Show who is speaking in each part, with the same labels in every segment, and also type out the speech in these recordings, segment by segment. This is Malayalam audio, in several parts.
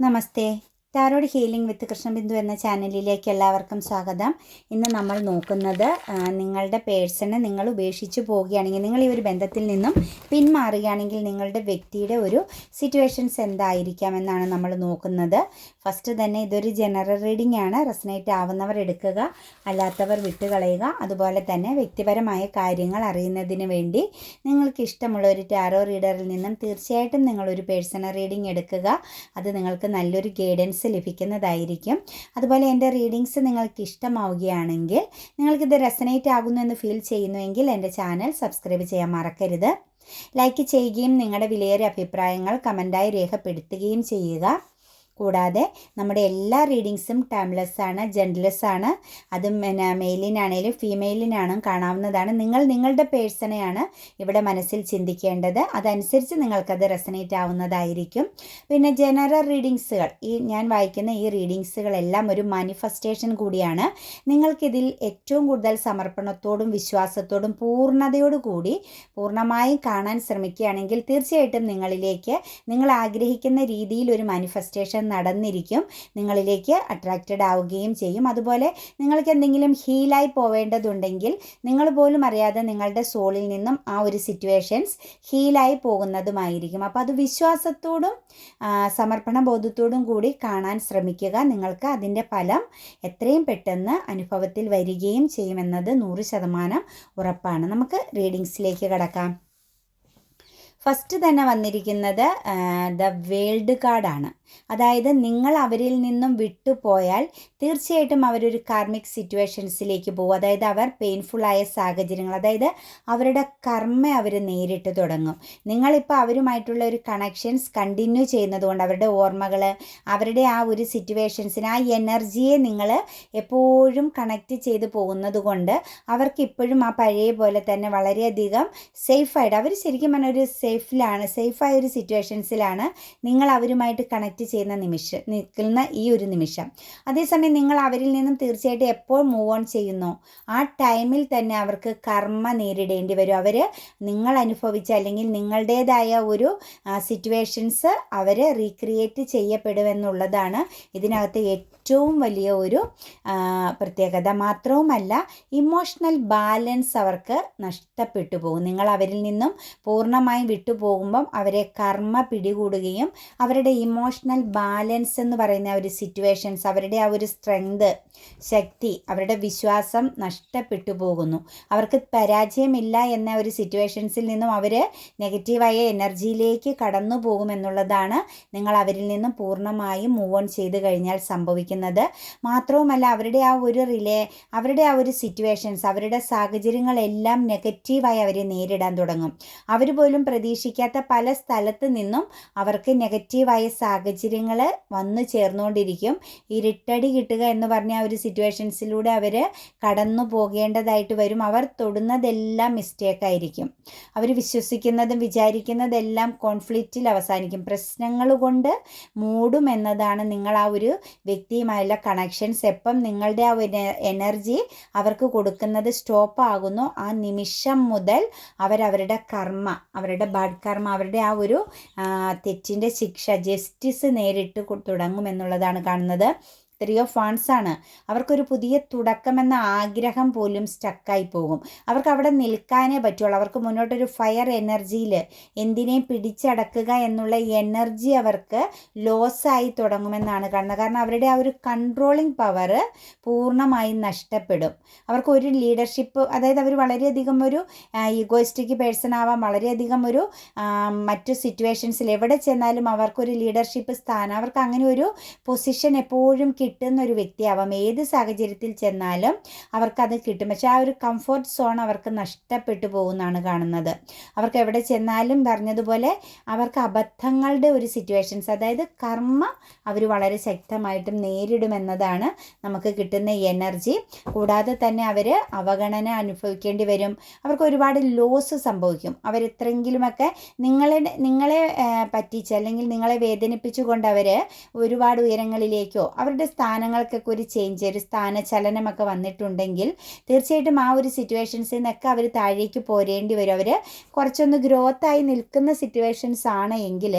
Speaker 1: നമസ്തേ. ടാരോഡ് ഹീലിംഗ് വിത്ത് കൃഷ്ണബിന്ദു എന്ന ചാനലിലേക്ക് എല്ലാവർക്കും സ്വാഗതം. ഇന്ന് നമ്മൾ നോക്കുന്നത് നിങ്ങളുടെ പേഴ്സണെ നിങ്ങൾ ഉപേക്ഷിച്ച് പോവുകയാണെങ്കിൽ, നിങ്ങൾ ഈ ഒരു ബന്ധത്തിൽ നിന്നും പിന്മാറുകയാണെങ്കിൽ നിങ്ങളുടെ വ്യക്തിയുടെ ഒരു സിറ്റുവേഷൻസ് എന്തായിരിക്കാമെന്നാണ് നമ്മൾ നോക്കുന്നത്. ഫസ്റ്റ് തന്നെ ഇതൊരു ജനറൽ റീഡിംഗ് ആണ്. റെസനേറ്റ് ആവുന്നവർ എടുക്കുക, അല്ലാത്തവർ വിട്ടുകളയുക. അതുപോലെ തന്നെ വ്യക്തിപരമായ കാര്യങ്ങൾ അറിയുന്നതിന് വേണ്ടി നിങ്ങൾക്ക് ഇഷ്ടമുള്ള ഒരു ടാരോ റീഡറിൽ നിന്നും തീർച്ചയായിട്ടും നിങ്ങളൊരു പേഴ്സണൽ റീഡിംഗ് എടുക്കുക. അത് നിങ്ങൾക്ക് നല്ലൊരു ഗൈഡൻസ് ലഭിക്കുന്നതായിരിക്കും. അതുപോലെ എൻ്റെ റീഡിങ്സ് നിങ്ങൾക്ക് ഇഷ്ടമാവുകയാണെങ്കിൽ, നിങ്ങൾക്കിത് റെസനേറ്റ് ആകുന്നു എന്ന് ഫീൽ ചെയ്യുന്നുവെങ്കിൽ എൻ്റെ ചാനൽ സബ്സ്ക്രൈബ് ചെയ്യാൻ മറക്കരുത്. ലൈക്ക് ചെയ്യുകയും നിങ്ങളുടെ വിലയേറിയ അഭിപ്രായങ്ങൾ കമൻറ്റായി രേഖപ്പെടുത്തുകയും ചെയ്യുക. കൂടാതെ നമ്മുടെ എല്ലാ റീഡിങ്സും ടൈംലെസ് ആണ്, ജെൻഡർലെസ് ആണ്. അതും മെയിലിനാണേലും ഫീമെയിലിനാണും കാണാവുന്നതാണ്. നിങ്ങളുടെ പേഴ്സണെയാണ് ഇവിടെ മനസ്സിൽ ചിന്തിക്കേണ്ടത്. അതനുസരിച്ച് നിങ്ങൾക്കത് റെസനേറ്റ് ആവുന്നതായിരിക്കും. പിന്നെ ജനറൽ റീഡിങ്സുകൾ, ഞാൻ വായിക്കുന്ന ഈ റീഡിങ്സുകളെല്ലാം ഒരു മാനിഫെസ്റ്റേഷൻ കൂടിയാണ്. നിങ്ങൾക്കിതിൽ ഏറ്റവും കൂടുതൽ സമർപ്പണത്തോടും വിശ്വാസത്തോടും പൂർണ്ണമായും കാണാൻ ശ്രമിക്കുകയാണെങ്കിൽ തീർച്ചയായിട്ടും നിങ്ങളിലേക്ക് നിങ്ങൾ ആഗ്രഹിക്കുന്ന രീതിയിൽ ഒരു മാനിഫെസ്റ്റേഷൻ നടന്നിരിക്കും. നിങ്ങളിലേക്ക് അട്രാക്റ്റഡ് ആവുകയും ചെയ്യും. അതുപോലെ നിങ്ങൾക്ക് എന്തെങ്കിലും ഹീലായി പോവേണ്ടതുണ്ടെങ്കിൽ നിങ്ങൾ പോലും അറിയാതെ നിങ്ങളുടെ സോളിൽ നിന്നും ആ ഒരു സിറ്റുവേഷൻസ് ഹീലായി പോകുന്നതുമായിരിക്കും. അപ്പോൾ അത് വിശ്വാസത്തോടും സമർപ്പണ ബോധത്തോടും കൂടി കാണാൻ ശ്രമിക്കുക. നിങ്ങൾക്ക് അതിൻ്റെ ഫലം എത്രയും പെട്ടെന്ന് അനുഭവത്തിൽ വരികയും ചെയ്യുമെന്നത് 100% ഉറപ്പാണ്. നമുക്ക് റീഡിങ്സിലേക്ക് കടക്കാം. ഫസ്റ്റ് തന്നെ വന്നിരിക്കുന്നത് ദ വേൾഡ് കാർഡാണ്. അതായത് നിങ്ങൾ അവരിൽ നിന്നും വിട്ടുപോയാൽ തീർച്ചയായിട്ടും അവരൊരു കാർമിക് സിറ്റുവേഷൻസിലേക്ക് പോകും. അതായത് അവർ പെയിൻഫുള്ളായ സാഹചര്യങ്ങൾ, അതായത് അവരുടെ കർമ്മ അവർ നേരിട്ട് തുടങ്ങും. നിങ്ങളിപ്പോൾ അവരുമായിട്ടുള്ള ഒരു കണക്ഷൻസ് കണ്ടിന്യൂ ചെയ്യുന്നതുകൊണ്ട്, അവരുടെ ഓർമ്മകൾ, അവരുടെ ആ ഒരു സിറ്റുവേഷൻസിന്, ആ എനർജിയെ നിങ്ങൾ എപ്പോഴും കണക്റ്റ് ചെയ്ത് പോകുന്നത് കൊണ്ട് അവർക്ക് ഇപ്പോഴും ആ പഴയ പോലെ തന്നെ വളരെയധികം സേഫായിട്ട്, അവർ ശരിക്കും പറഞ്ഞാൽ ഒരു സേഫായ ഒരു സിറ്റുവേഷൻസിലാണ് നിങ്ങൾ അവരുമായിട്ട് കണക്റ്റ് ചെയ്യുന്ന നിൽക്കുന്ന ഈ ഒരു നിമിഷം. അതേസമയം നിങ്ങൾ അവരിൽ നിന്നും തീർച്ചയായിട്ടും എപ്പോൾ മൂവ് ഓൺ ചെയ്യുന്നോ ആ ടൈമിൽ തന്നെ അവർക്ക് കർമ്മ നേരിടേണ്ടി വരും. അവർ നിങ്ങൾ അനുഭവിച്ച അല്ലെങ്കിൽ നിങ്ങളുടേതായ ഒരു സിറ്റുവേഷൻസ് അവർ റീക്രിയേറ്റ് ചെയ്യപ്പെടുമെന്നുള്ളതാണ് ഇതിനകത്ത് ഏറ്റവും വലിയ ഒരു പ്രത്യേകത. മാത്രവുമല്ല, ഇമോഷണൽ ബാലൻസ് അവർക്ക് നഷ്ടപ്പെട്ടു പോകും. നിങ്ങൾ അവരിൽ നിന്നും പൂർണ്ണമായും വിട്ടുപോകുമ്പം അവരെ കർമ്മ പിടികൂടുകയും അവരുടെ ഇമോഷണൽ ബാലൻസ് എന്ന് പറയുന്ന ഒരു സിറ്റുവേഷൻസ്, അവരുടെ ആ ഒരു സ്ട്രെങ്ത്, ശക്തി, അവരുടെ വിശ്വാസം നഷ്ടപ്പെട്ടു പോകുന്നു. അവർക്ക് പരാജയമില്ല എന്ന ഒരു സിറ്റുവേഷൻസിൽ നിന്നും അവർ നെഗറ്റീവായ എനർജിയിലേക്ക് കടന്നു പോകുമെന്നുള്ളതാണ് നിങ്ങൾ അവരിൽ നിന്നും പൂർണ്ണമായും മൂവ് ഓൺ ചെയ്ത് കഴിഞ്ഞാൽ സംഭവിക്കുന്നത്. മാത്രവുമല്ല, അവരുടെ ആ ഒരു സിറ്റുവേഷൻസ്, അവരുടെ സാഹചര്യങ്ങളെല്ലാം നെഗറ്റീവായി അവരെ നേരിടാൻ തുടങ്ങും. അവർ പോലും പ്രതീക്ഷിക്കാത്ത പല സ്ഥലത്ത് നിന്നും അവർക്ക് നെഗറ്റീവായ സാഹചര്യങ്ങൾ വന്നു ചേർന്നുകൊണ്ടിരിക്കും. ഇരുട്ടടി കിട്ടുക എന്ന് പറഞ്ഞ ആ ഒരു സിറ്റുവേഷൻസിലൂടെ അവർ കടന്നു പോകേണ്ടതായിട്ട് വരും. അവർ തൊടുന്നതെല്ലാം മിസ്റ്റേക്കായിരിക്കും. അവർ വിശ്വസിക്കുന്നതും വിചാരിക്കുന്നതെല്ലാം കോൺഫ്ലിക്റ്റിൽ അവസാനിക്കും. പ്രശ്നങ്ങൾ കൊണ്ട് മൂടും എന്നതാണ് നിങ്ങൾ ആ ഒരു വ്യക്തിയുമായുള്ള കണക്ഷൻസ്. എപ്പം നിങ്ങളുടെ ആ എനർജി അവർക്ക് കൊടുക്കുന്നത് സ്റ്റോപ്പ് ആകുന്നു, ആ നിമിഷം മുതൽ അവരുടെ കർമ്മ, അവരുടെ ബാഡ് കർമ്മ, അവരുടെ ആ ഒരു തെറ്റിൻ്റെ ശിക്ഷ, ജസ്റ്റിസ് നേരിട്ട് തുടങ്ങുമെന്നുള്ളതാണ് കാണുന്നത്. 3 of Wands ആണ്. അവർക്കൊരു പുതിയ തുടക്കമെന്ന ആഗ്രഹം പോലും സ്റ്റക്കായി പോകും. അവർക്ക് അവിടെ നിൽക്കാനേ പറ്റുള്ളൂ. അവർക്ക് മുന്നോട്ടൊരു ഫയർ എനർജിയിൽ എന്തിനേയും പിടിച്ചടക്കുക എന്നുള്ള എനർജി അവർക്ക് ലോസായി തുടങ്ങുമെന്നാണ് കാണുന്നത്. കാരണം അവരുടെ ആ ഒരു കൺട്രോളിങ് പവർ പൂർണ്ണമായും നഷ്ടപ്പെടും. അവർക്ക് ഒരു ലീഡർഷിപ്പ്, അതായത് അവർ വളരെയധികം ഒരു ഈഗോയിസ്റ്റിക് പേഴ്സൺ ആവാം, വളരെയധികം ഒരു മറ്റു സിറ്റുവേഷൻസിൽ എവിടെ ചെന്നാലും അവർക്കൊരു ലീഡർഷിപ്പ് സ്ഥാനം, അവർക്ക് അങ്ങനെ ഒരു പൊസിഷൻ എപ്പോഴും കിട്ടുന്ന ഒരു വ്യക്തിയാവാം. ഏത് സാഹചര്യത്തിൽ ചെന്നാലും അവർക്കത് കിട്ടും. പക്ഷെ ആ ഒരു കംഫർട്ട് സോൺ അവർക്ക് നഷ്ടപ്പെട്ടു പോകുന്നതാണ് കാണുന്നത്. അവർക്ക് എവിടെ ചെന്നാലും പറഞ്ഞതുപോലെ അവർക്ക് അബദ്ധങ്ങളുടെ ഒരു സിറ്റുവേഷൻസ്, അതായത് കർമ്മ അവർ വളരെ ശക്തമായിട്ടും നേരിടുമെന്നതാണ് നമുക്ക് കിട്ടുന്ന എനർജി. കൂടാതെ തന്നെ അവർ അവഗണന അനുഭവിക്കേണ്ടി വരും. അവർക്ക് ഒരുപാട് ലോസ് സംഭവിക്കും. അവരെത്രയെങ്കിലുമൊക്കെ നിങ്ങളെ പറ്റിച്ച് അല്ലെങ്കിൽ നിങ്ങളെ വേദനിപ്പിച്ചുകൊണ്ട് അവർ ഒരുപാട് ഉയരങ്ങളിലേക്കോ അവരുടെ സ്ഥാനങ്ങൾക്കൊക്കെ ഒരു ചേഞ്ച്, ഒരു സ്ഥാനചലനമൊക്കെ വന്നിട്ടുണ്ടെങ്കിൽ തീർച്ചയായിട്ടും ആ ഒരു സിറ്റുവേഷൻസിൽ നിന്നൊക്കെ അവർ താഴേക്ക് പോരേണ്ടി വരും. അവർ കുറച്ചൊന്ന് ഗ്രോത്തായി നിൽക്കുന്ന സിറ്റുവേഷൻസ് ആണ് എങ്കിൽ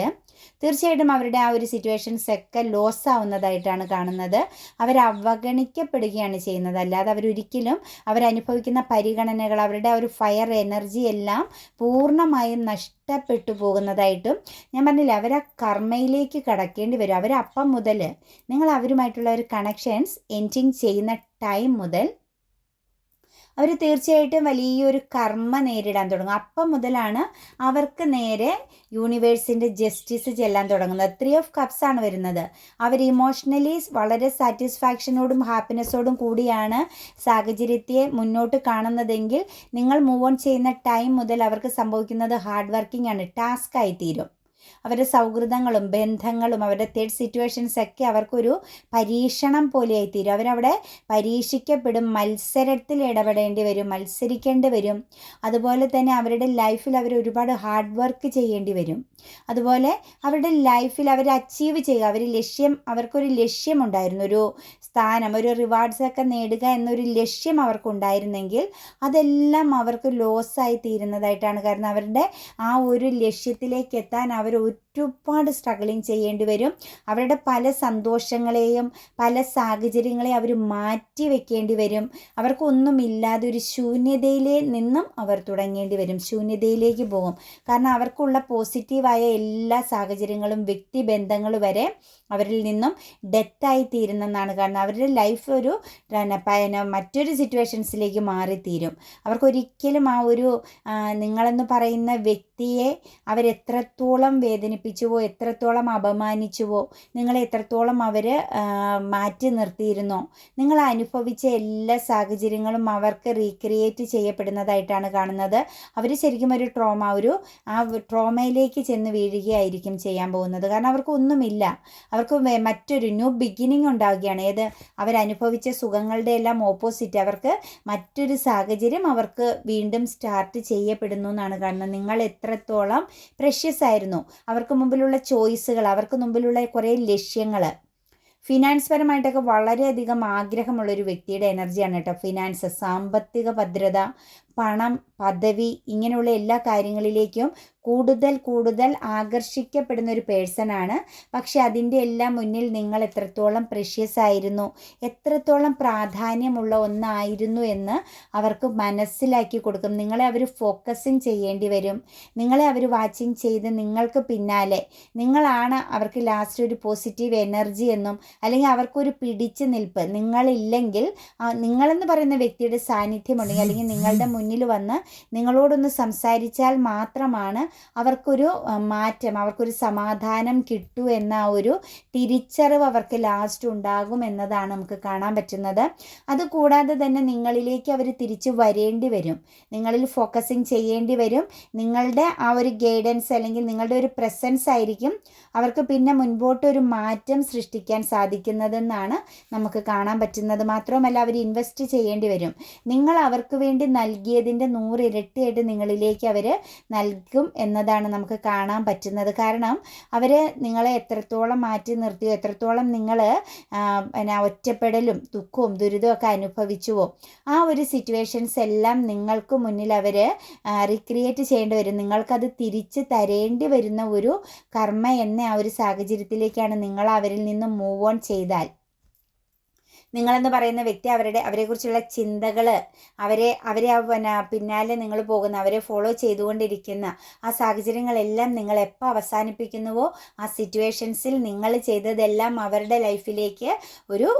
Speaker 1: തീർച്ചയായിട്ടും അവരുടെ ആ ഒരു സിറ്റുവേഷൻസ് ഒക്കെ ലോസ് ആവുന്നതായിട്ടാണ് കാണുന്നത്. അവർ അവഗണിക്കപ്പെടുകയാണ് ചെയ്യുന്നത്. അല്ലാതെ അവരൊരിക്കലും അവരനുഭവിക്കുന്ന പരിഗണനകൾ, അവരുടെ ആ ഒരു ഫയർ എനർജി എല്ലാം പൂർണ്ണമായും നഷ്ടപ്പെട്ടു പോകുന്നതായിട്ടും ഞാൻ പറഞ്ഞില്ല, അവർ ആ കർമ്മയിലേക്ക് കടക്കേണ്ടി വരും. അവരപ്പം മുതൽ നിങ്ങൾ അവരുമായിട്ടുള്ള ഒരു കണക്ഷൻസ് എൻഡിങ് ചെയ്യുന്ന ടൈം മുതൽ അവർ തീർച്ചയായിട്ടും വലിയൊരു കർമ്മ നേരിടാൻ തുടങ്ങും. അപ്പം മുതലാണ് അവർക്ക് നേരെ യൂണിവേഴ്സിൻ്റെ ജസ്റ്റിസ് ചെല്ലാൻ തുടങ്ങുന്നത്. 3 ഓഫ് കപ്സ് ആണ് വരുന്നത്. അവർ ഇമോഷണലി വളരെ സാറ്റിസ്ഫാക്ഷനോടും ഹാപ്പിനെസ്സോടും കൂടിയാണ് സാഹചര്യത്തെ മുന്നോട്ട് കാണുന്നതെങ്കിൽ നിങ്ങൾ മൂവ് ഓൺ ചെയ്യുന്ന ടൈം മുതൽ അവർക്ക് സംഭവിക്കുന്നത് ഹാർഡ് വർക്കിംഗ് ആണ്, ടാസ്ക് ആയി തീരും. അവരുടെ സൗഹൃദങ്ങളും ബന്ധങ്ങളും അവരുടെ തേർഡ് സിറ്റുവേഷൻസ് ഒക്കെ അവർക്കൊരു പരീക്ഷണം പോലെയായി തീരും. അവരവിടെ പരീക്ഷിക്കപ്പെടും, മത്സരത്തിൽ ഇടപെടേണ്ടി വരും, മത്സരിക്കേണ്ടി വരും. അതുപോലെ തന്നെ അവരുടെ ലൈഫിൽ അവർ ഒരുപാട് ഹാർഡ് വർക്ക് ചെയ്യേണ്ടി വരും. അതുപോലെ അവരുടെ ലൈഫിൽ അവർ അച്ചീവ് ചെയ്യുക, അവർക്കൊരു ലക്ഷ്യമുണ്ടായിരുന്നു, ഒരു സ്ഥാനം, ഒരു റിവാർഡ്സൊക്കെ നേടുക എന്നൊരു ലക്ഷ്യം അവർക്കുണ്ടായിരുന്നെങ്കിൽ അതെല്ലാം അവർക്ക് ലോസായി തീരുന്നതായിട്ടാണ്. കാരണം അവരുടെ ആ ഒരു ലക്ഷ്യത്തിലേക്ക് എത്താൻ അവർ ഒരുപാട് സ്ട്രഗിളിങ് ചെയ്യേണ്ടി വരും. അവരുടെ പല സന്തോഷങ്ങളെയും പല സാഹചര്യങ്ങളെയും അവർ മാറ്റി വെക്കേണ്ടി വരും. അവർക്കൊന്നുമില്ലാതെ ഒരു ശൂന്യതയിലെ നിന്നും അവർ തുടങ്ങേണ്ടി വരും, ശൂന്യതയിലേക്ക് പോകും. കാരണം അവർക്കുള്ള പോസിറ്റീവായ എല്ലാ സാഹചര്യങ്ങളും വ്യക്തിബന്ധങ്ങൾ വരെ അവരിൽ നിന്നും ഡെത്തായി തീരുന്നെന്നാണ്. കാരണം അവരുടെ ലൈഫ് ഒരു മറ്റൊരു സിറ്റുവേഷൻസിലേക്ക് മാറിത്തീരും. അവർക്കൊരിക്കലും ആ ഒരു നിങ്ങളെന്ന് പറയുന്ന വ്യക്തിയെ അവരെത്രത്തോളം വേദനിപ്പിച്ചുവോ, എത്രത്തോളം അപമാനിച്ചുവോ, നിങ്ങളെ എത്രത്തോളം അവർ മാറ്റി നിർത്തിയിരുന്നോ, നിങ്ങൾ അനുഭവിച്ച എല്ലാ സാഹചര്യങ്ങളും അവർക്ക് റീക്രിയേറ്റ് ചെയ്യപ്പെടുന്നതായിട്ടാണ് കാണുന്നത്. അവർ ശരിക്കും ഒരു ട്രോമയിലേക്ക് ചെന്ന് വീഴുകയായിരിക്കും ചെയ്യാൻ പോകുന്നത്. കാരണം അവർക്കൊന്നുമില്ല, അവർക്ക് മറ്റൊരു ന്യൂ ബിഗിനിങ് ഉണ്ടാവുകയാണ്. അവരനുഭവിച്ച സുഖങ്ങളുടെ എല്ലാം ഓപ്പോസിറ്റ്, അവർക്ക് മറ്റൊരു സാഹചര്യം അവർക്ക് വീണ്ടും സ്റ്റാർട്ട് ചെയ്യപ്പെടുന്നു എന്നാണ് കാണുന്നത്. നിങ്ങൾ എത്രത്തോളം പ്രഷ്യസ് ആയിരുന്നു, അവർക്ക് മുമ്പിലുള്ള ചോയ്സുകൾ, അവർക്ക് മുമ്പിലുള്ള കുറേ ലക്ഷ്യങ്ങൾ, ഫിനാൻസ് പരമായിട്ടൊക്കെ വളരെയധികം ആഗ്രഹമുള്ളൊരു വ്യക്തിയുടെ എനർജിയാണ് കേട്ടോ. ഫിനാൻസ്, സാമ്പത്തിക ഭദ്രത, പണം, പദവി, ഇങ്ങനെയുള്ള എല്ലാ കാര്യങ്ങളിലേക്കും കൂടുതൽ ആകർഷിക്കപ്പെടുന്ന ഒരു പേഴ്സണാണ്. പക്ഷെ അതിൻ്റെ എല്ലാം മുന്നിൽ നിങ്ങൾ എത്രത്തോളം പ്രഷ്യസ് ആയിരുന്നു, എത്രത്തോളം പ്രാധാന്യമുള്ള ഒന്നായിരുന്നു എന്ന് അവർക്ക് മനസ്സിലാക്കി കൊടുക്കും. നിങ്ങളെ അവർ ഫോക്കസിങ് ചെയ്യേണ്ടി വരും. നിങ്ങളെ അവർ വാച്ചിങ് ചെയ്ത് നിങ്ങൾക്ക് പിന്നാലെ നിങ്ങളാണ് അവർക്ക് ലാസ്റ്റ് ഒരു പോസിറ്റീവ് എനർജി എന്നും, അല്ലെങ്കിൽ അവർക്കൊരു പിടിച്ചു നിൽപ്പ് നിങ്ങളില്ലെങ്കിൽ, നിങ്ങളെന്ന് പറയുന്ന വ്യക്തിയുടെ സാന്നിധ്യമുണ്ടെങ്കിൽ, അല്ലെങ്കിൽ നിങ്ങളുടെ മുന്നിൽ വന്ന് നിങ്ങളോടൊന്ന് സംസാരിച്ചാൽ മാത്രമാണ് അവർക്കൊരു മാറ്റം, അവർക്കൊരു സമാധാനം കിട്ടൂ എന്ന ഒരു തിരിച്ചറിവ് അവർക്ക് ലാസ്റ്റ് ഉണ്ടാകും എന്നതാണ് നമുക്ക് കാണാൻ പറ്റുന്നത്. അതുകൂടാതെ തന്നെ നിങ്ങളിലേക്ക് അവർ തിരിച്ചു വരേണ്ടി വരും, നിങ്ങളിൽ ഫോക്കസിങ് ചെയ്യേണ്ടി വരും. നിങ്ങളുടെ ആ ഒരു ഗൈഡൻസ് അല്ലെങ്കിൽ നിങ്ങളുടെ ഒരു പ്രസൻസ് ആയിരിക്കും അവർക്ക് പിന്നെ മുൻപോട്ടൊരു മാറ്റം സൃഷ്ടിക്കാൻ സാധിക്കുന്നതെന്നാണ് നമുക്ക് കാണാൻ പറ്റുന്നത്. മാത്രവുമല്ല അവർ ഇൻവെസ്റ്റ് ചെയ്യേണ്ടി വരും. നിങ്ങൾ അവർക്ക് വേണ്ടി നൽകിയതിൻ്റെ 100 ഇരട്ടിയായിട്ട് നിങ്ങളിലേക്ക് അവർ നൽകും എന്നതാണ് നമുക്ക് കാണാൻ പറ്റുന്നത്. കാരണം അവർ നിങ്ങളെ എത്രത്തോളം മാറ്റി നിർത്തിയോ, എത്രത്തോളം നിങ്ങൾ ഒറ്റപ്പെടലും ദുഃഖവും ദുരിതവും ഒക്കെ അനുഭവിച്ചുവോ, ആ ഒരു സിറ്റുവേഷൻസ് എല്ലാം നിങ്ങൾക്ക് മുന്നിൽ അവർ റീക്രിയേറ്റ് ചെയ്യേണ്ടി വരും. നിങ്ങൾക്കത് തിരിച്ച് തരേണ്ടി വരുന്ന ഒരു കർമ്മ എന്ന ആ ഒരു സാഹചര്യത്തിലേക്കാണ് നിങ്ങൾ അവരിൽ നിന്ന് മൂവ് ഓൺ ചെയ്താൽ, നിങ്ങളെന്ന് പറയുന്ന വ്യക്തി അവരെക്കുറിച്ചുള്ള ചിന്തകൾ, അവരെ പിന്നാലെ നിങ്ങൾ പോകുന്ന, അവരെ ഫോളോ ചെയ്തുകൊണ്ടിരിക്കുന്ന ആ സാഹചര്യങ്ങളെല്ലാം നിങ്ങൾ എപ്പോൾ അവസാനിപ്പിക്കുന്നുവോ ആ സിറ്റുവേഷൻസിൽ നിങ്ങൾ ചെയ്തതെല്ലാം അവരുടെ ലൈഫിലേക്ക് ഒരു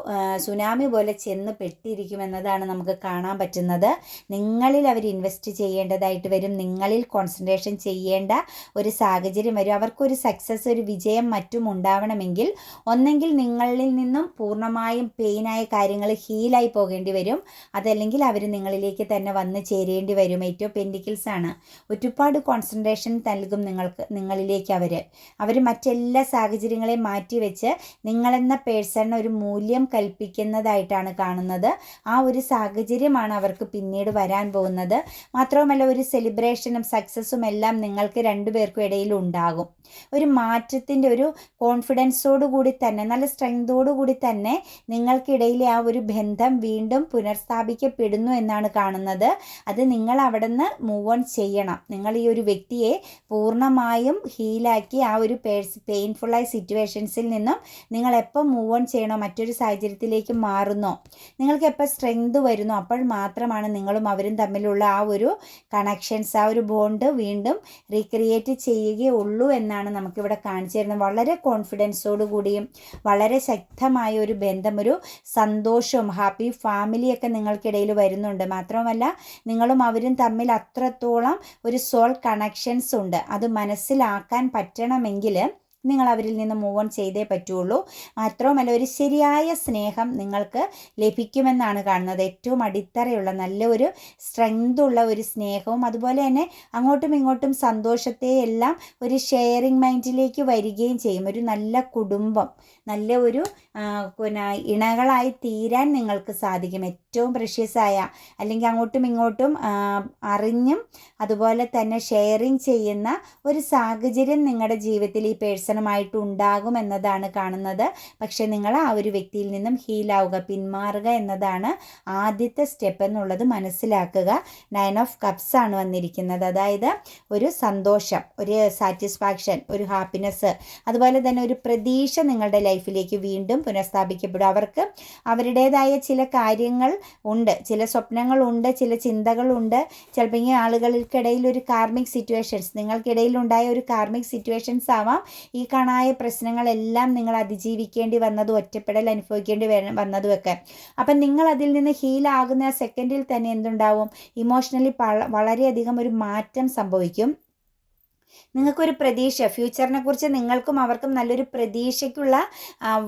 Speaker 1: സുനാമി പോലെ ചെന്ന് പെട്ടിരിക്കുമെന്നതാണ് നമുക്ക് കാണാൻ പറ്റുന്നത്. നിങ്ങളിൽ അവർ ഇൻവെസ്റ്റ് ചെയ്യേണ്ടതായിട്ട് വരും, നിങ്ങളിൽ കോൺസെൻട്രേഷൻ ചെയ്യേണ്ട ഒരു സാഹചര്യം വരും. അവർക്കൊരു സക്സസ്, ഒരു വിജയം മറ്റും ഉണ്ടാവണമെങ്കിൽ ഒന്നെങ്കിൽ നിങ്ങളിൽ നിന്നും പൂർണ്ണമായും പെയിനായി കാര്യങ്ങൾ ഹീലായി പോകേണ്ടി വരും, അതല്ലെങ്കിൽ അവർ നിങ്ങളിലേക്ക് തന്നെ വന്ന് ചേരേണ്ടി വരും. ഏറ്റവും പെൻഡിക്കിൾസ് ആണ്. ഒരുപാട് കോൺസെൻട്രേഷൻ നൽകും നിങ്ങളിലേക്ക് അവർ മറ്റെല്ലാ സാഹചര്യങ്ങളെയും മാറ്റിവെച്ച് നിങ്ങളെന്ന പേഴ്സണിന് ഒരു മൂല്യം കൽപ്പിക്കുന്നതായിട്ടാണ് കാണുന്നത്. ആ ഒരു സാഹചര്യമാണ് അവർക്ക് പിന്നീട് വരാൻ പോകുന്നത്. മാത്രവുമല്ല ഒരു സെലിബ്രേഷനും സക്സസ്സും എല്ലാം നിങ്ങൾക്ക് രണ്ടുപേർക്കും ഇടയിൽ ഉണ്ടാകും. ഒരു മാറ്റത്തിൻ്റെ ഒരു കോൺഫിഡൻസോടു കൂടി തന്നെ, നല്ല സ്ട്രെങ്തോടു കൂടി തന്നെ നിങ്ങൾക്കിടയിൽ നിങ്ങൾക്കിടയിലെ ആ ഒരു ബന്ധം വീണ്ടും പുനഃസ്ഥാപിക്കപ്പെടുന്നു എന്നാണ് കാണുന്നത്. അത് നിങ്ങൾ അവിടെ നിന്ന് മൂവ് ഓൺ ചെയ്യണം. നിങ്ങൾ ഈ ഒരു വ്യക്തിയെ പൂർണ്ണമായും ഹീലാക്കി ആ ഒരു പെയിൻഫുള്ളായ സിറ്റുവേഷൻസിൽ നിന്നും നിങ്ങൾ എപ്പോൾ മൂവ് ഓൺ ചെയ്യണോ, മറ്റൊരു സാഹചര്യത്തിലേക്ക് മാറുന്നോ, നിങ്ങൾക്ക് എപ്പോൾ സ്ട്രെങ്ത് വരുന്നു, അപ്പോൾ മാത്രമാണ് നിങ്ങളും അവരും തമ്മിലുള്ള ആ ഒരു കണക്ഷൻസ്, ആ ഒരു ബോണ്ട് വീണ്ടും റീക്രിയേറ്റ് ചെയ്യുകയുള്ളൂ എന്നാണ് നമുക്കിവിടെ കാണിച്ചു തരുന്നത്. വളരെ കോൺഫിഡൻസോടു കൂടിയും വളരെ ശക്തമായ ഒരു ബന്ധം, ഒരു സന്തോഷവും ഹാപ്പി ഫാമിലിയൊക്കെ നിങ്ങൾക്കിടയിൽ വരുന്നുണ്ട്. മാത്രമല്ല നിങ്ങളും അവരും തമ്മിൽ അത്രത്തോളം ഒരു സോൾ കണക്ഷൻസ് ഉണ്ട്. അത് മനസ്സിലാക്കാൻ പറ്റണമെങ്കിൽ നിങ്ങൾ അവരിൽ നിന്ന് മൂവ് ഓൺ ചെയ്തേ പറ്റുള്ളൂ. മാത്രവുമല്ല ഒരു ശരിയായ സ്നേഹം നിങ്ങൾക്ക് ലഭിക്കുമെന്നാണ് കാണുന്നത്. ഏറ്റവും അടിത്തറയുള്ള നല്ല ഒരു സ്ട്രെങ്ത് ഉള്ള ഒരു സ്നേഹവും അതുപോലെ തന്നെ അങ്ങോട്ടും ഇങ്ങോട്ടും സന്തോഷത്തെ എല്ലാം ഒരു ഷെയറിങ് മൈൻഡിലേക്ക് വരികയും ചെയ്യും. ഒരു നല്ല കുടുംബം, നല്ല ഒരു ഇണകളായി തീരാൻ നിങ്ങൾക്ക് സാധിക്കും. ഏറ്റവും പ്രഷ്യസായ അല്ലെങ്കിൽ അങ്ങോട്ടും ഇങ്ങോട്ടും അറിഞ്ഞും അതുപോലെ തന്നെ ഷെയറിങ് ചെയ്യുന്ന ഒരു സാഹചര്യം നിങ്ങളുടെ ജീവിതത്തിൽ ഈ പേഴ്സണുമായിട്ട് ഉണ്ടാകുമെന്നതാണ് കാണുന്നത്. പക്ഷെ നിങ്ങൾ ആ ഒരു വ്യക്തിയിൽ നിന്നും ഹീലാവുക, പിന്മാറുക എന്നതാണ് ആദ്യത്തെ സ്റ്റെപ്പ് എന്നുള്ളത് മനസ്സിലാക്കുക. 9 ഓഫ് കപ്സ് ആണ് വന്നിരിക്കുന്നത്. അതായത് ഒരു സന്തോഷം, ഒരു സാറ്റിസ്ഫാക്ഷൻ, ഒരു ഹാപ്പിനെസ്, അതുപോലെ തന്നെ ഒരു പ്രതീക്ഷ നിങ്ങളുടെ ലൈഫിലേക്ക് വീണ്ടും പുനഃസ്ഥാപിക്കപ്പെടും. അവർക്ക് അവരുടേതായ ചില കാര്യങ്ങൾ ഉണ്ട്, ചില സ്വപ്നങ്ങളുണ്ട്, ചില ചിന്തകളുണ്ട്. ചിലപ്പോൾ ഈ ആളുകൾക്കിടയിൽ ഒരു കാർമിക് സിറ്റുവേഷൻസ്, നിങ്ങൾക്കിടയിൽ ഉണ്ടായ ഒരു കാർമിക് സിറ്റുവേഷൻസ് ആവാം ഈ കാണായ പ്രശ്നങ്ങളെല്ലാം നിങ്ങൾ അതിജീവിക്കേണ്ടി വന്നതും ഒറ്റപ്പെടൽ അനുഭവിക്കേണ്ടി വന്നതുമൊക്കെ. അപ്പം നിങ്ങൾ അതിൽ നിന്ന് ഹീലാകുന്ന സെക്കൻഡിൽ തന്നെ എന്തുണ്ടാവും, ഇമോഷണലി വളരെയധികം ഒരു മാറ്റം സംഭവിക്കും. നിങ്ങൾക്കൊരു പ്രതീക്ഷ, ഫ്യൂച്ചറിനെ കുറിച്ച് നിങ്ങൾക്കും അവർക്കും നല്ലൊരു പ്രതീക്ഷയ്ക്കുള്ള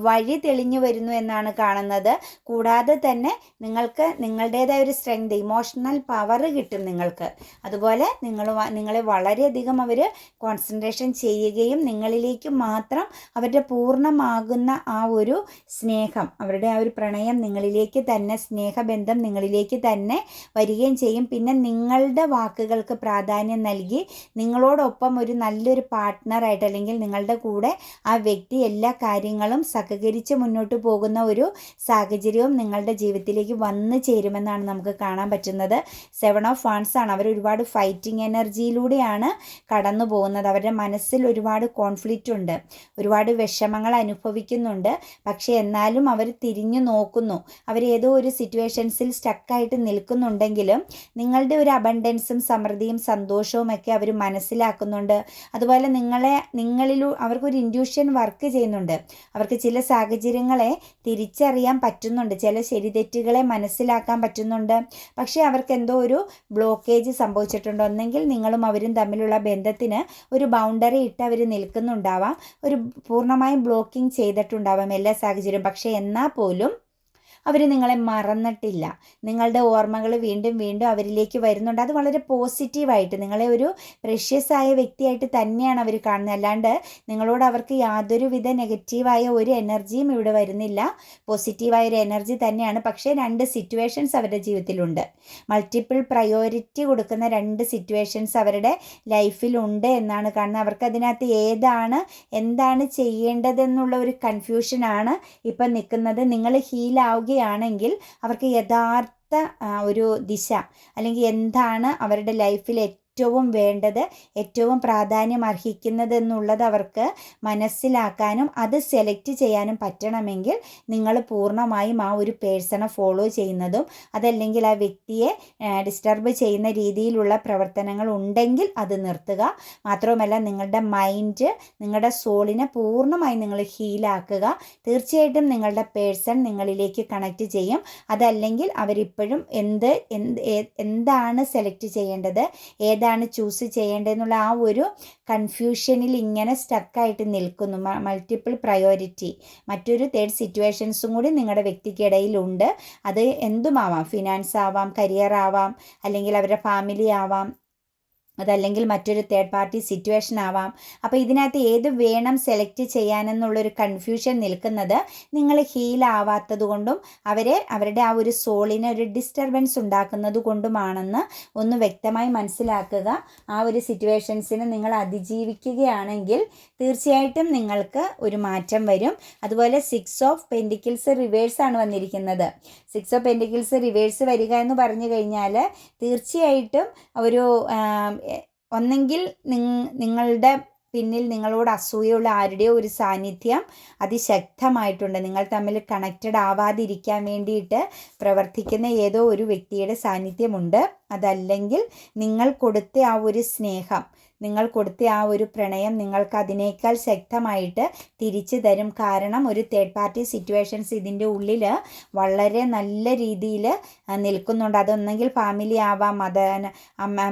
Speaker 1: വഴി തെളിഞ്ഞു വരുന്നു എന്നാണ് കാണുന്നത്. കൂടാതെ തന്നെ നിങ്ങൾക്ക് നിങ്ങളുടേതായ ഒരു സ്ട്രെങ്ത്, ഇമോഷണൽ പവർ കിട്ടും നിങ്ങൾക്ക്. അതുപോലെ നിങ്ങളെ വളരെയധികം അവർ കോൺസെൻട്രേഷൻ ചെയ്യുകയും നിങ്ങളിലേക്ക് മാത്രം അവരുടെ പൂർണ്ണമാകുന്ന ആ ഒരു സ്നേഹം, അവരുടെ ആ ഒരു പ്രണയം നിങ്ങളിലേക്ക് തന്നെ, സ്നേഹബന്ധം നിങ്ങളിലേക്ക് തന്നെ വരികയും ചെയ്യും. പിന്നെ നിങ്ങളുടെ വാക്കുകൾക്ക് പ്രാധാന്യം നൽകി നിങ്ങളോടൊപ്പം ഒരു നല്ലൊരു പാർട്ട്ണറായിട്ട് അല്ലെങ്കിൽ നിങ്ങളുടെ കൂടെ ആ വ്യക്തി എല്ലാ കാര്യങ്ങളും സഹകരിച്ച് മുന്നോട്ട് പോകുന്ന ഒരു സാഹചര്യവും നിങ്ങളുടെ ജീവിതത്തിലേക്ക് വന്നു ചേരുമെന്നാണ് നമുക്ക് കാണാൻ പറ്റുന്നത്. 7 ഓഫ് വാൻഡ്സ് ആണ്. അവർ ഒരുപാട് ഫൈറ്റിംഗ് എനർജിയിലൂടെയാണ് കടന്നു പോകുന്നത്. അവരുടെ മനസ്സിൽ ഒരുപാട് കോൺഫ്ലിക്റ്റ് ഉണ്ട്, ഒരുപാട് വിഷമങ്ങൾ അനുഭവിക്കുന്നുണ്ട്. പക്ഷേ എന്നാലും അവർ തിരിഞ്ഞു നോക്കുന്നു. അവരേതോ ഒരു സിറ്റുവേഷൻസിൽ സ്റ്റക്കായിട്ട് നിൽക്കുന്നുണ്ടെങ്കിലും നിങ്ങളുടെ ഒരു അബണ്ടൻസും സമൃദ്ധിയും സന്തോഷവും ഒക്കെ അവർ മനസ്സിലാക്കുന്നുണ്ട്. അതുപോലെ അവർക്കൊരു ഇൻഡ്യൂഷൻ വർക്ക് ചെയ്യുന്നുണ്ട്. അവർക്ക് ചില സാഹചര്യങ്ങളെ തിരിച്ചറിയാൻ പറ്റുന്നുണ്ട്, ചില ശരിതെറ്റുകളെ മനസ്സിലാക്കാൻ പറ്റുന്നുണ്ട്. പക്ഷേ അവർക്ക് എന്തോ ഒരു ബ്ലോക്കേജ് സംഭവിച്ചിട്ടുണ്ട്. ഒന്നെങ്കിൽ നിങ്ങളും അവരും തമ്മിലുള്ള ബന്ധത്തിന് ഒരു ബൗണ്ടറി ഇട്ട് അവർ നിൽക്കുന്നുണ്ടാവാം, ഒരു പൂർണ്ണമായും ബ്ലോക്കിംഗ് ചെയ്തിട്ടുണ്ടാവാം എല്ലാ സാഹചര്യവും. പക്ഷേ എന്നാൽ പോലും അവർ നിങ്ങളെ മറന്നിട്ടില്ല. നിങ്ങളുടെ ഓർമ്മകൾ വീണ്ടും വീണ്ടും അവരിലേക്ക് വരുന്നുണ്ട്. അത് വളരെ പോസിറ്റീവായിട്ട് നിങ്ങളെ ഒരു പ്രഷ്യസ് ആയ വ്യക്തിയായിട്ട് തന്നെയാണ് അവർ കാണുന്നത്. അല്ലാണ്ട് നിങ്ങളോട് അവർക്ക് യാതൊരുവിധ നെഗറ്റീവായ ഒരു എനർജിയും ഇവിടെ വരുന്നില്ല. പോസിറ്റീവായ ഒരു എനർജി തന്നെയാണ്. പക്ഷേ 2 സിറ്റുവേഷൻസ് അവരുടെ ജീവിതത്തിലുണ്ട്. മൾട്ടിപ്പിൾ പ്രയോറിറ്റി കൊടുക്കുന്ന 2 സിറ്റുവേഷൻസ് അവരുടെ ലൈഫിലുണ്ട് എന്നാണ് കാണുന്നത്. അവർക്ക് അതിനകത്ത് എന്താണ് ചെയ്യേണ്ടതെന്നുള്ള ഒരു കൺഫ്യൂഷനാണ് ഇപ്പം നിൽക്കുന്നത്. നിങ്ങൾ ഹീലാവുകയാണെങ്കിൽ അവർക്ക് യഥാർത്ഥ ഒരു ദിശ അല്ലെങ്കിൽ എന്താണ് അവരുടെ ലൈഫിൽ ഏറ്റവും വേണ്ടത്, ഏറ്റവും പ്രാധാന്യം അർഹിക്കുന്നത് എന്നുള്ളത് അവർക്ക് മനസ്സിലാക്കാനും അത് സെലക്ട് ചെയ്യാനും പറ്റണമെങ്കിൽ നിങ്ങൾ പൂർണ്ണമായും ആ ഒരു പേഴ്സണെ ഫോളോ ചെയ്യുന്നതും അതല്ലെങ്കിൽ ആ വ്യക്തിയെ ഡിസ്റ്റർബ് ചെയ്യുന്ന രീതിയിലുള്ള പ്രവർത്തനങ്ങൾ ഉണ്ടെങ്കിൽ അത് നിർത്തുക. മാത്രവുമല്ല നിങ്ങളുടെ മൈൻഡ്, നിങ്ങളുടെ സോളിനെ പൂർണ്ണമായി നിങ്ങൾ ഹീലാക്കുക. തീർച്ചയായിട്ടും നിങ്ങളുടെ പേഴ്സൺ നിങ്ങളിലേക്ക് കണക്റ്റ് ചെയ്യും. അതല്ലെങ്കിൽ അവരിപ്പോഴും എന്താണ് സെലക്ട് ചെയ്യേണ്ടത്, ഏതാണ് ചൂസ് ചെയ്യേണ്ടതെന്നുള്ള ആ ഒരു കൺഫ്യൂഷനിൽ ഇങ്ങനെ സ്റ്റക്കായിട്ട് നിൽക്കുന്നു. മൾട്ടിപ്പിൾ പ്രയോറിറ്റി, മറ്റൊരു 3rd സിറ്റുവേഷൻസും കൂടി നിങ്ങളുടെ വ്യക്തിക്കിടയിലുണ്ട്. അത് എന്തുമാവാം, ഫിനാൻസ് ആവാം, കരിയർ ആവാം, അല്ലെങ്കിൽ അവരുടെ ഫാമിലി ആവാം, അതല്ലെങ്കിൽ മറ്റൊരു തേർഡ് പാർട്ടി സിറ്റുവേഷൻ ആവാം. അപ്പോൾ ഇതിനകത്ത് ഏത് വേണം സെലക്ട് ചെയ്യാനെന്നുള്ളൊരു കൺഫ്യൂഷൻ നിൽക്കുന്നത് നിങ്ങൾ ഹീലാവാത്തത് കൊണ്ടും അവരുടെ ആ ഒരു സോളിന് ഒരു ഡിസ്റ്റർബൻസ് ഉണ്ടാക്കുന്നത് കൊണ്ടുമാണെന്ന് ഒന്ന് വ്യക്തമായി മനസ്സിലാക്കുക. ആ ഒരു സിറ്റുവേഷൻസിനെ നിങ്ങൾ അതിജീവിക്കുകയാണെങ്കിൽ തീർച്ചയായിട്ടും നിങ്ങൾക്ക് ഒരു മാറ്റം വരും. അതുപോലെ 6 ഓഫ് പെൻറ്റിക്കിൾസ് റിവേഴ്സാണ് വന്നിരിക്കുന്നത്. 6 ഓഫ് പെൻറ്റിക്കിൾസ് റിവേഴ്സ് വരിക എന്ന് പറഞ്ഞു കഴിഞ്ഞാൽ തീർച്ചയായിട്ടും ഒരു ഒന്നെങ്കിൽ നിങ്ങളുടെ പിന്നിൽ നിങ്ങളോട് അസൂയുള്ള ആരുടെയോ ഒരു സാന്നിധ്യം അതിശക്തമായിട്ടുണ്ട്. നിങ്ങൾ തമ്മിൽ കണക്റ്റഡ് ആവാതിരിക്കാൻ വേണ്ടിയിട്ട് പ്രവർത്തിക്കുന്ന ഏതോ ഒരു വ്യക്തിയുടെ സാന്നിധ്യമുണ്ട്. അതല്ലെങ്കിൽ നിങ്ങൾ കൊടുത്ത ആ ഒരു സ്നേഹം, നിങ്ങൾ കൊടുത്ത ആ ഒരു പ്രണയം നിങ്ങൾക്ക് അതിനേക്കാൾ ശക്തമായിട്ട് തിരിച്ചു തരും. കാരണം ഒരു തേർഡ് പാർട്ടി സിറ്റുവേഷൻസ് ഇതിൻ്റെ ഉള്ളിൽ വളരെ നല്ല രീതിയിൽ നിൽക്കുന്നുണ്ട്. അതൊന്നെങ്കിൽ ഫാമിലി ആവാം,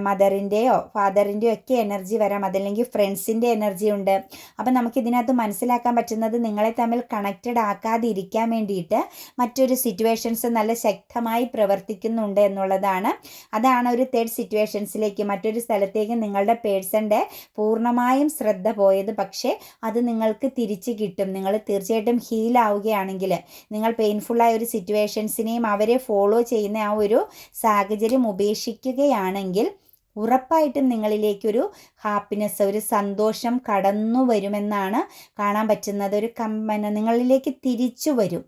Speaker 1: മദറിൻ്റെയോ ഫാദറിൻ്റെയോ ഒക്കെ എനർജി വരാം, അതല്ലെങ്കിൽ ഫ്രണ്ട്സിൻ്റെ എനർജി ഉണ്ട്. അപ്പം നമുക്കിതിനകത്ത് മനസ്സിലാക്കാൻ പറ്റുന്നത് നിങ്ങളെ തമ്മിൽ കണക്റ്റഡ് ആക്കാതിരിക്കാൻ വേണ്ടിയിട്ട് മറ്റൊരു സിറ്റുവേഷൻസ് നല്ല ശക്തമായി പ്രവർത്തിക്കുന്നുണ്ട് എന്നുള്ളതാണ്. അതാണ് ഒരു തേർഡ് സിറ്റുവേഷൻസിലേക്ക്, മറ്റൊരു സ്ഥലത്തേക്ക് നിങ്ങളുടെ പേഴ്സൺ പൂർണ്ണമായും ശ്രദ്ധ പോയത്. പക്ഷേ അത് നിങ്ങൾക്ക് തിരിച്ചു കിട്ടും. നിങ്ങൾ തീർച്ചയായിട്ടും ഹീലാവുകയാണെങ്കിൽ, നിങ്ങൾ പെയിൻഫുള്ളായ ഒരു സിറ്റുവേഷൻസിനെയും അവരെ ഫോളോ ചെയ്യുന്ന ആ ഒരു സാഹചര്യം ഉപേക്ഷിക്കുകയാണെങ്കിൽ ഉറപ്പായിട്ടും നിങ്ങളിലേക്കൊരു ഹാപ്പിനെസ്, ഒരു സന്തോഷം കടന്നു വരുമെന്നാണ് കാണാൻ പറ്റുന്നത്. ഒരു നിങ്ങളിലേക്ക് തിരിച്ചു വരും,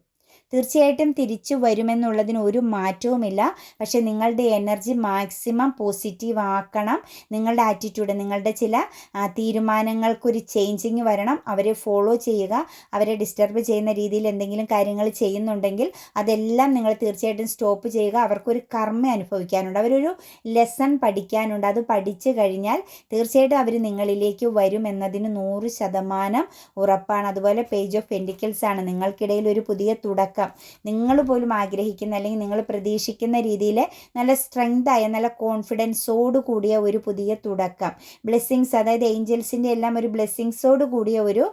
Speaker 1: തീർച്ചയായിട്ടും തിരിച്ചു വരുമെന്നുള്ളതിന് ഒരു മാറ്റവുമില്ല. പക്ഷേ നിങ്ങളുടെ എനർജി മാക്സിമം പോസിറ്റീവ് ആക്കണം. നിങ്ങളുടെ ആറ്റിറ്റ്യൂഡ്, നിങ്ങളുടെ ചില തീരുമാനങ്ങൾക്കൊരു ചേഞ്ചിങ് വരണം. അവരെ ഫോളോ ചെയ്യുക. അവരെ ഡിസ്റ്റർബ് ചെയ്യുന്ന രീതിയിൽ എന്തെങ്കിലും കാര്യങ്ങൾ ചെയ്യുന്നുണ്ടെങ്കിൽ അതെല്ലാം നിങ്ങൾ തീർച്ചയായിട്ടും സ്റ്റോപ്പ് ചെയ്യുക. അവർക്കൊരു കർമ്മ അനുഭവിക്കാനുണ്ട്, അവരൊരു ലെസൺ പഠിക്കാനുണ്ട്. അത് പഠിച്ചു കഴിഞ്ഞാൽ തീർച്ചയായിട്ടും അവർ നിങ്ങളിലേക്ക് വരും എന്നതിന് 100% ഉറപ്പാണ്. അതുപോലെ പേജ് ഓഫ് പെൻറ്റിക്കിൾസ് ആണ്. നിങ്ങൾക്കിടയിൽ ഒരു പുതിയ തുടക്കം, നിങ്ങൾ പോലും ആഗ്രഹിക്കുന്ന അല്ലെങ്കിൽ നിങ്ങൾ പ്രതീക്ഷിക്കുന്ന രീതിയിൽ നല്ല സ്ട്രെങ്തായ, നല്ല കോൺഫിഡൻസോട് കൂടിയ ഒരു പുതിയ തുടക്കം, ബ്ലെസ്സിങ്സ്, അതായത് ഏഞ്ചൽസിൻ്റെ എല്ലാം ഒരു ബ്ലെസ്സിങ്സോട് കൂടിയ ഒരു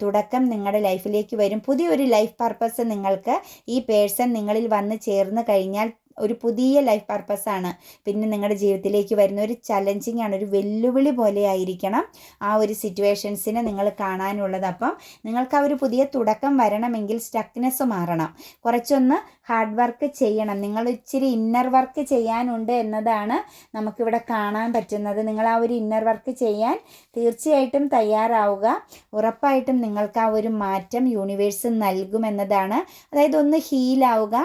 Speaker 1: തുടക്കം നിങ്ങളുടെ ലൈഫിലേക്ക് വരും. പുതിയൊരു ലൈഫ് പർപ്പസ് നിങ്ങൾക്ക് ഈ പേഴ്സൺ നിങ്ങളിൽ വന്ന് ചേർന്ന് കഴിഞ്ഞാൽ ഒരു പുതിയ ലൈഫ് പർപ്പസാണ് പിന്നെ നിങ്ങളുടെ ജീവിതത്തിലേക്ക് വരുന്ന. ഒരു ചലഞ്ചിങ് ആണ്, ഒരു വെല്ലുവിളി പോലെ ആയിരിക്കണം ആ ഒരു സിറ്റുവേഷൻസിനെ നിങ്ങൾ കാണാനുള്ളത്. അപ്പം നിങ്ങൾക്ക് ആ ഒരു പുതിയ തുടക്കം വരണമെങ്കിൽ സ്റ്റക്നെസ് മാറണം, കുറച്ചൊന്ന് ഹാർഡ് വർക്ക് ചെയ്യണം, നിങ്ങൾ ഇച്ചിരി ഇന്നർ വർക്ക് ചെയ്യാനുണ്ട് എന്നതാണ് നമുക്കിവിടെ കാണാൻ പറ്റുന്നത്. നിങ്ങൾ ആ ഒരു ഇന്നർ വർക്ക് ചെയ്യാൻ തീർച്ചയായിട്ടും തയ്യാറാവുക. ഉറപ്പായിട്ടും നിങ്ങൾക്ക് ആ ഒരു മാറ്റം യൂണിവേഴ്സ് നൽകുമെന്നതാണ്. അതായത് ഒന്ന് ഹീലാവുക,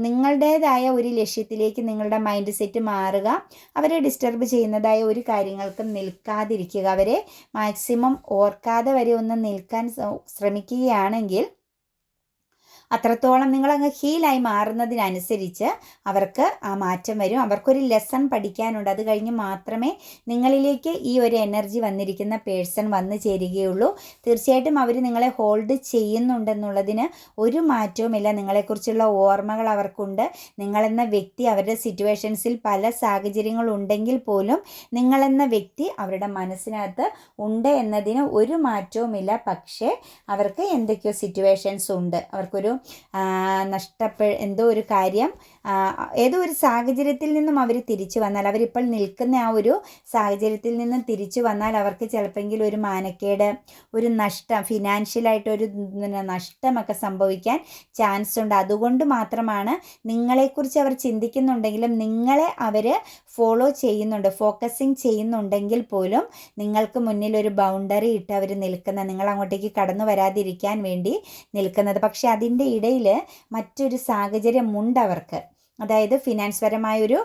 Speaker 1: നിങ്ങളുടേതായ ഒരു ലക്ഷ്യത്തിലേക്ക് നിങ്ങളുടെ മൈൻഡ് സെറ്റ് മാറുക. അവരെ ഡിസ്റ്റർബ് ചെയ്യുന്നതായ ഒരു കാര്യങ്ങൾക്കും നിൽക്കാതിരിക്കുക. അവരെ മാക്സിമം ഓർക്കാതെ വരെ ഒന്ന് നിൽക്കാൻ ശ്രമിക്കുകയാണെങ്കിൽ അത്രത്തോളം നിങ്ങളങ്ങ് ഹീലായി മാറുന്നതിനനുസരിച്ച് അവർക്ക് ആ മാറ്റം വരും. അവർക്കൊരു ലെസൺ പഠിക്കാനുണ്ട്. അത് കഴിഞ്ഞ് മാത്രമേ നിങ്ങളിലേക്ക് ഈ ഒരു എനർജി വന്നിരിക്കുന്ന പേഴ്സൺ വന്നു ചേരുകയുള്ളൂ. തീർച്ചയായിട്ടും അവർ നിങ്ങളെ ഹോൾഡ് ചെയ്യുന്നുണ്ടെന്നുള്ളതിന് ഒരു മാറ്റവുമില്ല. നിങ്ങളെക്കുറിച്ചുള്ള ഓർമ്മകൾ അവർക്കുണ്ട്. നിങ്ങളെന്ന വ്യക്തി അവരുടെ സിറ്റുവേഷൻസിൽ പല സാഹചര്യങ്ങളുണ്ടെങ്കിൽ പോലും നിങ്ങളെന്ന വ്യക്തി അവരുടെ മനസ്സിനകത്ത് ഉണ്ട് എന്നതിന് ഒരു മാറ്റവുമില്ല. പക്ഷേ അവർക്ക് എന്തൊക്കെയോ സിറ്റുവേഷൻസ് ഉണ്ട്. അവർക്കൊരു എന്തോ ഒരു കാര്യം, ഏതോ ഒരു സാഹചര്യത്തിൽ നിന്നും അവർ തിരിച്ചു വന്നാൽ, അവരിപ്പോൾ നിൽക്കുന്ന ആ ഒരു സാഹചര്യത്തിൽ നിന്നും തിരിച്ചു വന്നാൽ അവർക്ക് ചിലപ്പോൾ ഒരു മാനക്കേട്, ഒരു നഷ്ടം, ഫിനാൻഷ്യലായിട്ടൊരു നഷ്ടമൊക്കെ സംഭവിക്കാൻ ചാൻസ് ഉണ്ട്. അതുകൊണ്ട് മാത്രമാണ് നിങ്ങളെക്കുറിച്ച് അവർ ചിന്തിക്കുന്നുണ്ടെങ്കിലും നിങ്ങളെ അവർ ഫോളോ ചെയ്യുന്നുണ്ട്, ഫോക്കസിങ് ചെയ്യുന്നുണ്ടെങ്കിൽ പോലും നിങ്ങൾക്ക് മുന്നിൽ ഒരു ബൗണ്ടറി ഇട്ട് അവർ നിൽക്കുന്നത്, നിങ്ങൾ അങ്ങോട്ടേക്ക് കടന്നു വരാതിരിക്കാൻ വേണ്ടി നിൽക്കുന്നത്. പക്ഷെ അതിൻ്റെ ഇടയിൽ മറ്റൊരു സാഹചര്യമുണ്ട് അവർക്ക്. അതായത് ഫിനാൻസ് പരമായൊരു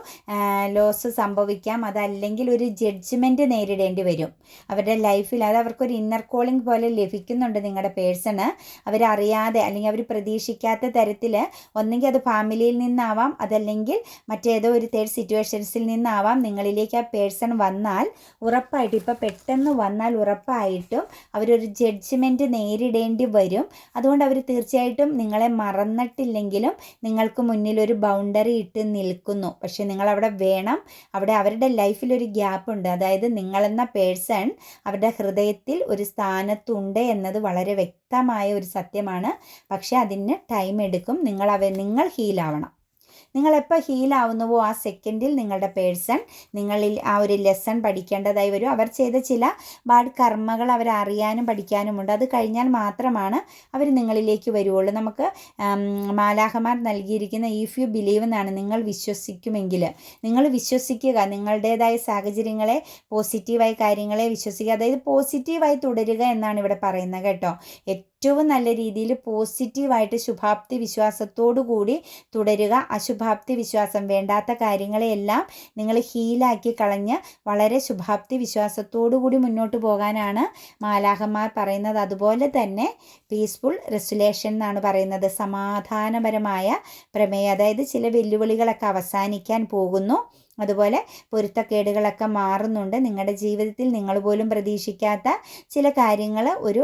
Speaker 1: ലോസ് സംഭവിക്കാം, അതല്ലെങ്കിൽ ഒരു ജഡ്ജ്മെൻറ്റ് നേരിടേണ്ടി വരും അവരുടെ ലൈഫിൽ. അത് അവർക്കൊരു ഇന്നർ കോളിംഗ് പോലെ ലഭിക്കുന്നുണ്ട് നിങ്ങളുടെ പേഴ്സണ്. അവരറിയാതെ അല്ലെങ്കിൽ അവർ പ്രതീക്ഷിക്കാത്ത തരത്തിൽ, ഒന്നെങ്കിൽ അത് ഫാമിലിയിൽ നിന്നാവാം, അതല്ലെങ്കിൽ മറ്റേതോ ഒരു തേർഡ് സിറ്റുവേഷൻസിൽ നിന്നാവാം നിങ്ങളിലേക്ക് ആ പേഴ്സൺ വന്നാൽ ഉറപ്പായിട്ടും, ഇപ്പോൾ പെട്ടെന്ന് വന്നാൽ ഉറപ്പായിട്ടും അവരൊരു ജഡ്ജ്മെൻറ്റ് നേരിടേണ്ടി വരും. അതുകൊണ്ട് അവർ തീർച്ചയായിട്ടും നിങ്ങളെ മറന്നിട്ടില്ലെങ്കിലും നിങ്ങൾക്ക് മുന്നിൽ ഒരു ബൗണ്ടറി ഇട്ട് നിൽക്കുന്നു. പക്ഷെ നിങ്ങളവിടെ വേണം. അവിടെ അവരുടെ ലൈഫിലൊരു ഗ്യാപ്പുണ്ട്. അതായത് നിങ്ങളെന്ന പേഴ്സൺ അവരുടെ ഹൃദയത്തിൽ ഒരു സ്ഥാനത്തുണ്ട് എന്നത് വളരെ വ്യക്തമായ ഒരു സത്യമാണ്. പക്ഷെ അതിന് ടൈം എടുക്കും. നിങ്ങൾ ഹീലാവണം. നിങ്ങളെപ്പോൾ ഹീലാവുന്നുവോ ആ സെക്കൻഡിൽ നിങ്ങളുടെ പേഴ്സൺ നിങ്ങളിൽ ആ ഒരു ലെസൺ പഠിക്കേണ്ടതായി വരും. അവർ ചെയ്ത ചില ബാഡ് കർമ്മകൾ അവർ അറിയാനും പഠിക്കാനുമുണ്ട്. അത് കഴിഞ്ഞാൽ മാത്രമാണ് അവർ നിങ്ങളിലേക്ക് വരുവുള്ളൂ. നമുക്ക് മാലാഖമാർ നൽകിയിരിക്കുന്ന ഇഫ് യു ബിലീവ് എന്നാണ്, നിങ്ങൾ വിശ്വസിക്കുമെങ്കിൽ. നിങ്ങൾ വിശ്വസിക്കുക, നിങ്ങളുടേതായ സാഹചര്യങ്ങളെ, പോസിറ്റീവായ കാര്യങ്ങളെ വിശ്വസിക്കുക. അതായത് പോസിറ്റീവായി തുടരുക എന്നാണ് ഇവിടെ പറയുന്നത് കേട്ടോ. ഏറ്റവും നല്ല രീതിയിൽ പോസിറ്റീവായിട്ട് ശുഭാപ്തി വിശ്വാസത്തോടു കൂടി തുടരുക. അശുഭാപ്തി വിശ്വാസം, വേണ്ടാത്ത കാര്യങ്ങളെയെല്ലാം നിങ്ങൾ ഹീലാക്കി കളഞ്ഞ് വളരെ ശുഭാപ്തി വിശ്വാസത്തോടു കൂടി മുന്നോട്ട് പോകാനാണ് മാലാഖമാർ പറയുന്നത്. അതുപോലെ തന്നെ പീസ്ഫുൾ റെസൊല്യൂഷൻ എന്നാണ് പറയുന്നത്, സമാധാനപരമായ പ്രമേയം. അതായത് ചില വെല്ലുവിളികളൊക്കെ അവസാനിക്കാൻ പോകുന്നു. അതുപോലെ പൊരുത്തക്കേടുകളൊക്കെ മാറുന്നുണ്ട്. നിങ്ങളുടെ ജീവിതത്തിൽ നിങ്ങൾ പോലും പ്രതീക്ഷിക്കാത്ത ചില കാര്യങ്ങൾ ഒരു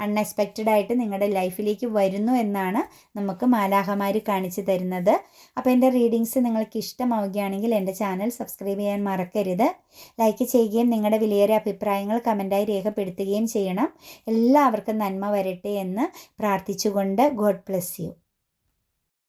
Speaker 1: അൺഎക്സ്പെക്റ്റഡായിട്ട് നിങ്ങളുടെ ലൈഫിലേക്ക് വരുന്നു എന്നാണ് നമുക്ക് മാലാഖമാർ കാണിച്ചു തരുന്നത്. അപ്പോൾ എൻ്റെ റീഡിങ്സ് നിങ്ങൾക്ക് ഇഷ്ടമാവുകയാണെങ്കിൽ എൻ്റെ ചാനൽ സബ്സ്ക്രൈബ് ചെയ്യാൻ മറക്കരുത്. ലൈക്ക് ചെയ്യുകയും നിങ്ങളുടെ വിലയേറിയ അഭിപ്രായങ്ങൾ കമൻറ്റായി രേഖപ്പെടുത്തുകയും ചെയ്യണം. എല്ലാവർക്കും നന്മ വരട്ടെ എന്ന് പ്രാർത്ഥിച്ചുകൊണ്ട് ഗോഡ് ബ്ലെസ് യു.